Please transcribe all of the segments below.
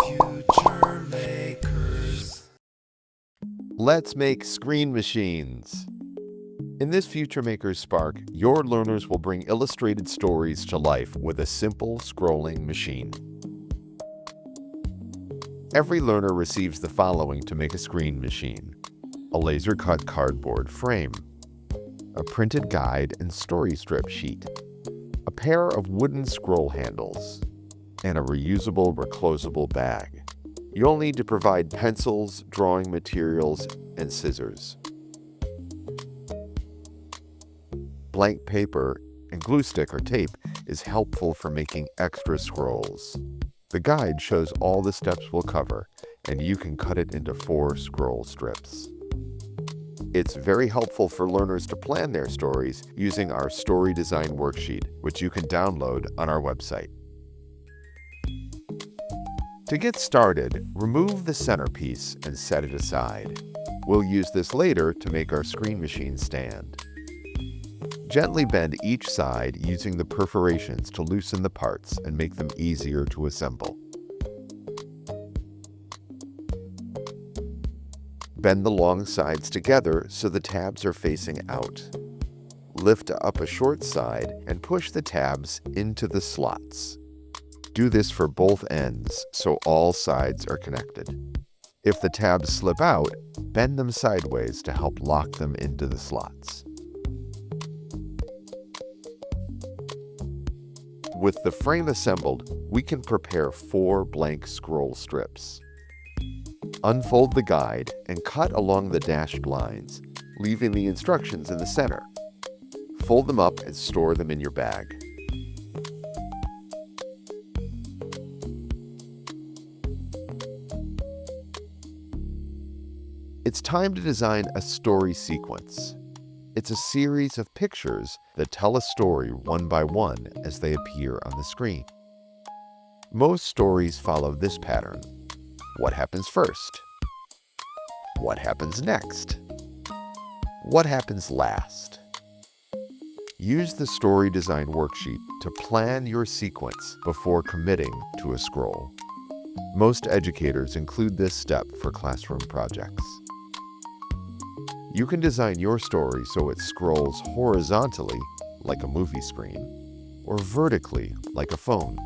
FutureMakers. Let's make screen machines. In this FutureMakers Spark, your learners will bring illustrated stories to life with a simple scrolling machine. Every learner receives the following to make a screen machine: a laser-cut cardboard frame, a printed guide and story strip sheet, a pair of wooden scroll handles, and a reusable reclosable bag. You'll need to provide pencils, drawing materials, and scissors. Blank paper and glue stick or tape is helpful for making extra scrolls. The guide shows all the steps we'll cover, and you can cut it into 4 scroll strips. It's very helpful for learners to plan their stories using our story design worksheet, which you can download on our website. To get started, remove the centerpiece and set it aside. We'll use this later to make our screen machine stand. Gently bend each side using the perforations to loosen the parts and make them easier to assemble. Bend the long sides together so the tabs are facing out. Lift up a short side and push the tabs into the slots. Do this for both ends so all sides are connected. If the tabs slip out, bend them sideways to help lock them into the slots. With the frame assembled, we can prepare 4 blank scroll strips. Unfold the guide and cut along the dashed lines, leaving the instructions in the center. Fold them up and store them in your bag. It's time to design a story sequence. It's a series of pictures that tell a story one by one as they appear on the screen. Most stories follow this pattern. What happens first? What happens next? What happens last? Use the story design worksheet to plan your sequence before committing to a scroll. Most educators include this step for classroom projects. You can design your story so it scrolls horizontally, like a movie screen, or vertically, like a phone.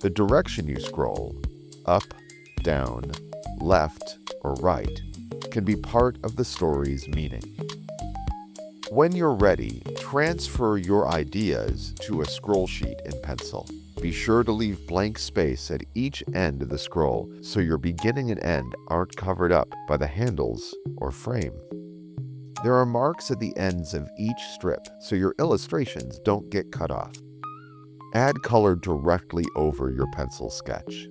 The direction you scroll, up, down, left, or right, can be part of the story's meaning. When you're ready, transfer your ideas to a scroll sheet in pencil. Be sure to leave blank space at each end of the scroll so your beginning and end aren't covered up by the handles or frame. There are marks at the ends of each strip so your illustrations don't get cut off. Add color directly over your pencil sketch.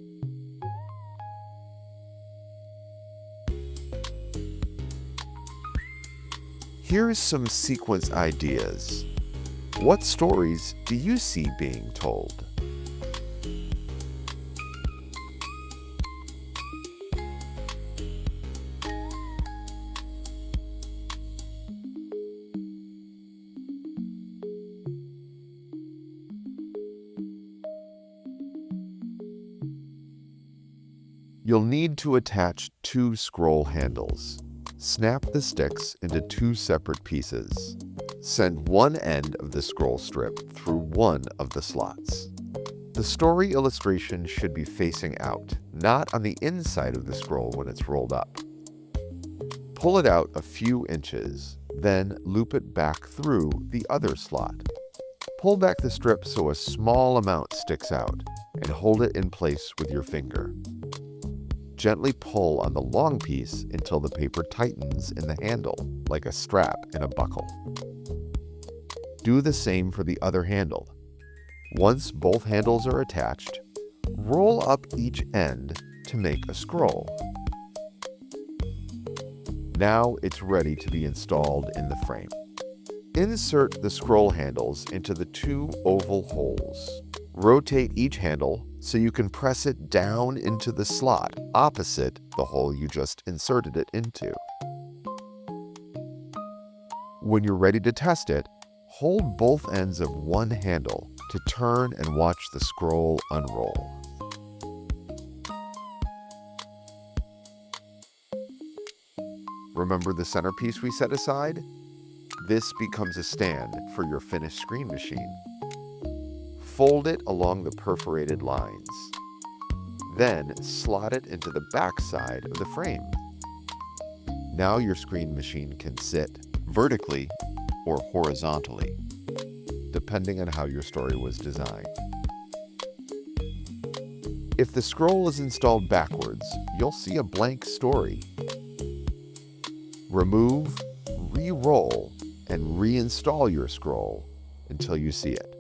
Here's some sequence ideas. What stories do you see being told? You'll need to attach 2 scroll handles. Snap the sticks into 2 separate pieces. Send one end of the scroll strip through one of the slots. The story illustration should be facing out, not on the inside of the scroll when it's rolled up. Pull it out a few inches, then loop it back through the other slot. Pull back the strip so a small amount sticks out, and hold it in place with your finger. Gently pull on the long piece until the paper tightens in the handle, like a strap in a buckle. Do the same for the other handle. Once both handles are attached, roll up each end to make a scroll. Now it's ready to be installed in the frame. Insert the scroll handles into the 2 oval holes. Rotate each handle so you can press it down into the slot opposite the hole you just inserted it into. When you're ready to test it, hold both ends of one handle to turn and watch the scroll unroll. Remember the centerpiece we set aside? This becomes a stand for your finished screen machine. Fold it along the perforated lines. Then slot it into the back side of the frame. Now your screen machine can sit vertically or horizontally, depending on how your story was designed. If the scroll is installed backwards, you'll see a blank story. Remove, re-roll, and reinstall your scroll until you see it.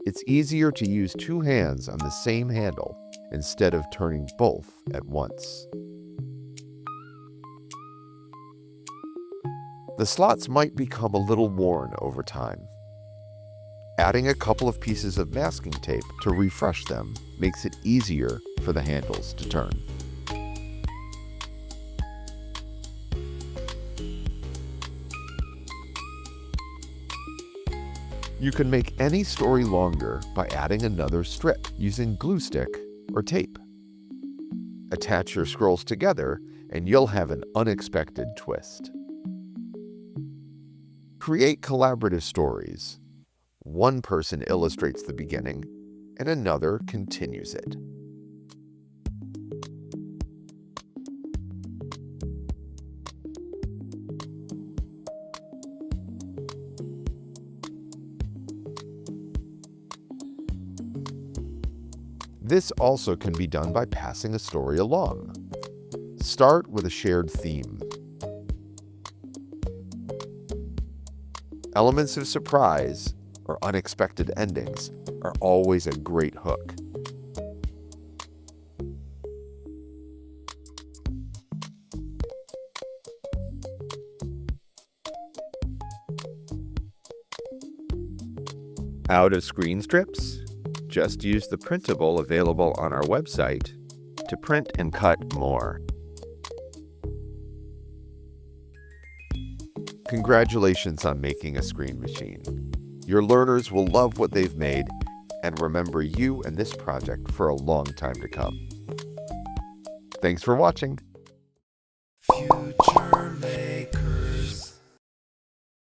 It's easier to use two hands on the same handle instead of turning both at once. The slots might become a little worn over time. Adding a couple of pieces of masking tape to refresh them makes it easier for the handles to turn. You can make any story longer by adding another strip using glue stick or tape. Attach your scrolls together and you'll have an unexpected twist. Create collaborative stories. One person illustrates the beginning and another continues it. This also can be done by passing a story along. Start with a shared theme. Elements of surprise or unexpected endings are always a great hook. Out of screen strips? Just use the printable available on our website to print and cut more. Congratulations on making a screen machine. Your learners will love what they've made and remember you and this project for a long time to come. Thanks for watching.